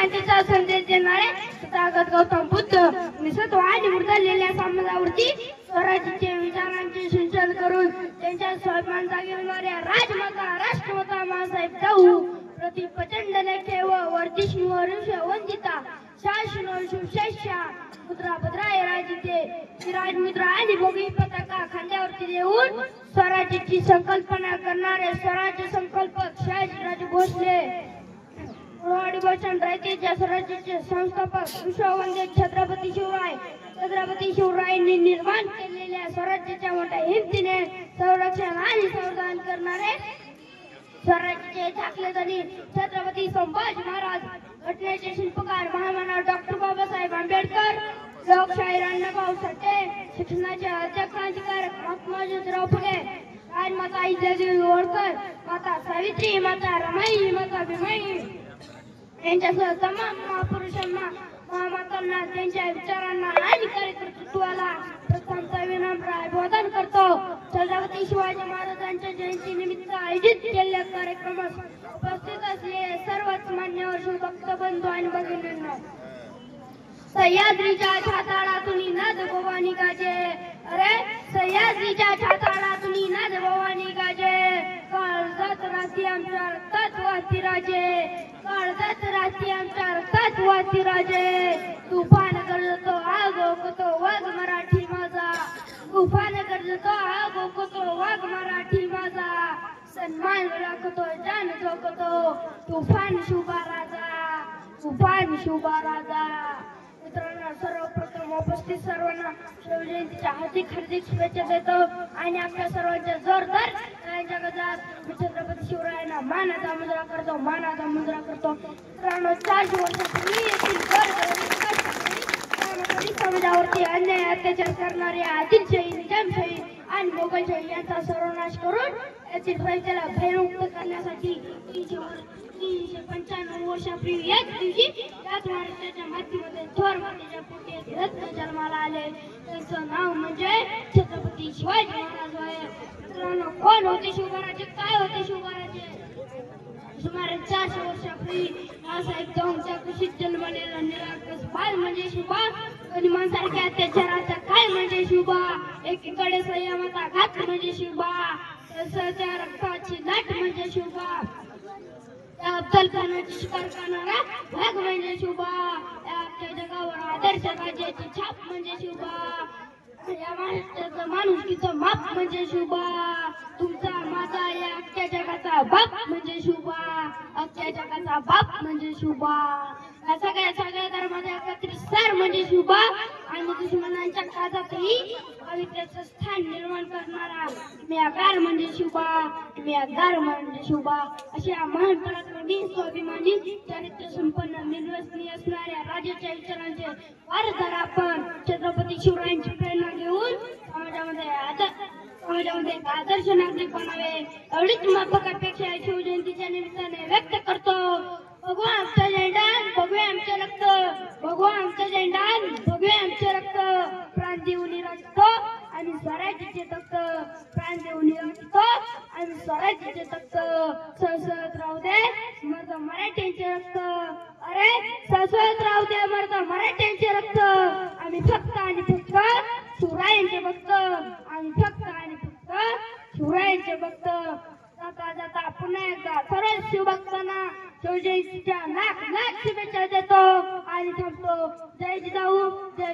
शांतीचा संदेश देणारे तथागत गौतम बुद्ध निसत्व आणि मृतलेल्या समाजावरती स्वराज्याचे विचारांचे सिंचन करून त्यांच्या स्वाभिमान जागविणाऱ्या राजमाता राष्ट्रमाता माँसाहेब जाऊ प्रति प्रचंड लेखे व वर्धिष्णू वंदिता शासन शिवशेषा पुत्रा भद्राय राजिते शिराजमुद्रा आणि भोगी पताका खांद्यावरती देऊन स्वराज्याची संकल्पना करणारे स्वराज्य संकल्पक शहाजीराजे भोसले रायतेच्या स्वराज्याचे संस्थापक विश्ववंद्य छत्रपती शिवरायांनी निर्माण केलेल्या स्वराज्याच्या मोठ्या हिमतीने संरक्षण आणि संवर्धन करणारे स्वराज्याचे झाकले धनी छत्रपती संभाजी महाराज घटनेचे शिल्पकार महामानव डॉक्टर बाबासाहेब आंबेडकर लोकशाहीर अण्णाभाऊ साठे शिक्षणाचे अध्यक्षाधिकार महात्मा ज्योतिराव फुले राजमाता अहिल्यादेवी होळकर माता सावित्री माता रमाई माता भीमाई यांच्यासह तमाम महापुरुषांना महामातांना त्यांच्या विचारांना आणि कार्यकर्तृत्वाला प्रथमचा विनम्र अभिवादन करतो. छत्रपती शिवाजी महाराजांच्या जयंती निमित्त आयोजित केलेल्या कार्यक्रमास उपस्थित असलेले सर्वच मान्यवर शिवभक्त बंधू आणि भगिनींनो, सह्याद्रीच्या छाताडातून नाद भवानी गाजे, अरे सह्याद्रीच्या छाताडातून नाद भवानी गाजे, काळजात राहते आमच्या रक्तात वाहती राजे, काळजात राहते आमच्या रक्तात वाहती राजे. तुफान गरजतो आग ओकतो वाघ मराठी माझा, तुफान गरजतो आग ओकतो वाघ मराठी माझा, सन्मान राखतो जान जोकतो तुफान शुभा राजा, तुफान शुभा राजा. मित्रांनो, सर्वप्रथम उपस्थित सर्वांना शिवजयंतीच्या हार्दिक शुभेच्छा देतो आणि आपल्या सर्वांच्या जोरदार टाळ्यांच्या गजरात मी छत्रपती शिवरायांना मानाचा मुजरा करतो, मानाचा मुजरा करतो. मित्रांनो, 400 वर्षापूर्वी येथील समाजावरती अन्याय अत्याचार करणारे आदिलशाही निजामशाही आणि मोगलशाही यांचा सर्वनाश करून यातील प्रजेला भयमुक्त करण्यासाठी 395 वर्षापूर्वी याच दिवशी याच महाराष्ट्राच्या मातीमध्ये थोर मातेच्या पोटी एक रत्न जन्माला आले. त्यांचं नाव म्हणजे छत्रपती शिवाजी महाराज होय. मित्रांनो, कोण होते शिवराजे, काय होते शिवराजे? सुमारे 400 वर्षापूर्वी नासाहेब जाऊनच्या कुशीत जन्मलेला निरागस बाल म्हणजे शिवबा, गनिमांसारख्या अत्याचाराचा काय म्हणजे शिवबा, एकीकडे संयमाचा घात म्हणजे शिवबा, त्या रक्ताची लाट म्हणजे शिवबा, त्या अफजल खानाची शिकार करणारा वाघ म्हणजे शिवबा, या अख्ख्या जगावर आदर्श राजाची छाप म्हणजे शिवबा, या महाराष्ट्राचं माणुसकीचं माप म्हणजे शिवबा, तुमचा माझा या अख्ख्या जगाचा बाप म्हणजे शिवबा, अख्ख्या जगाचा बाप म्हणजे शिवबा, या सगळ्या धर्माचा एकत्रित सार म्हणजे शिवबा आणि दुश्मनांच्या काळजातही पवित्र्याचं स्थान निर्माण करणारा म्यागार म्हणजे शिवबा, म्यागार म्हणजे शिवबा. अशा महान पराक्रमी स्वाभिमानी चारित्र्य संपन्न निर्वसनीय असणाऱ्या राजाच्या विचारांचे वारसदार आपण छत्रपती शिवरायांची प्रेरणा घेऊन समाजामध्ये एक आदर्श नागरिक बनावे एवढीच माफक अपेक्षा शिवजयंतीच्या निमित्ताने व्यक्त करतो. भगवा आमचा झेंडा, भगवे आमचे रक्त, भगवा आमचा झेंडा, भगवे आमचे रक्त, प्राण देऊन रक्त आणि स्वराज्याचे तख्त, प्राण देऊन रक्त आणि स्वराज्याचे तख्त, सळसळत राहू दे मर्द मराठ्यांचे रक्त, अरे सळसळत राहू दे मर्द मराठ्यांचे रक्त, आम्ही फक्त आणि फक्त शिवरायांचे भक्त, आम्ही फक्त आणि फक्त शिवरायांचे भक्त. जाता जाता पुन्हा एकदा सर्व शिवभक्तांना शिवजयंतीच्या लाख शुभेच्छा देतो आणि थांबतो. जय जिजाऊ, जय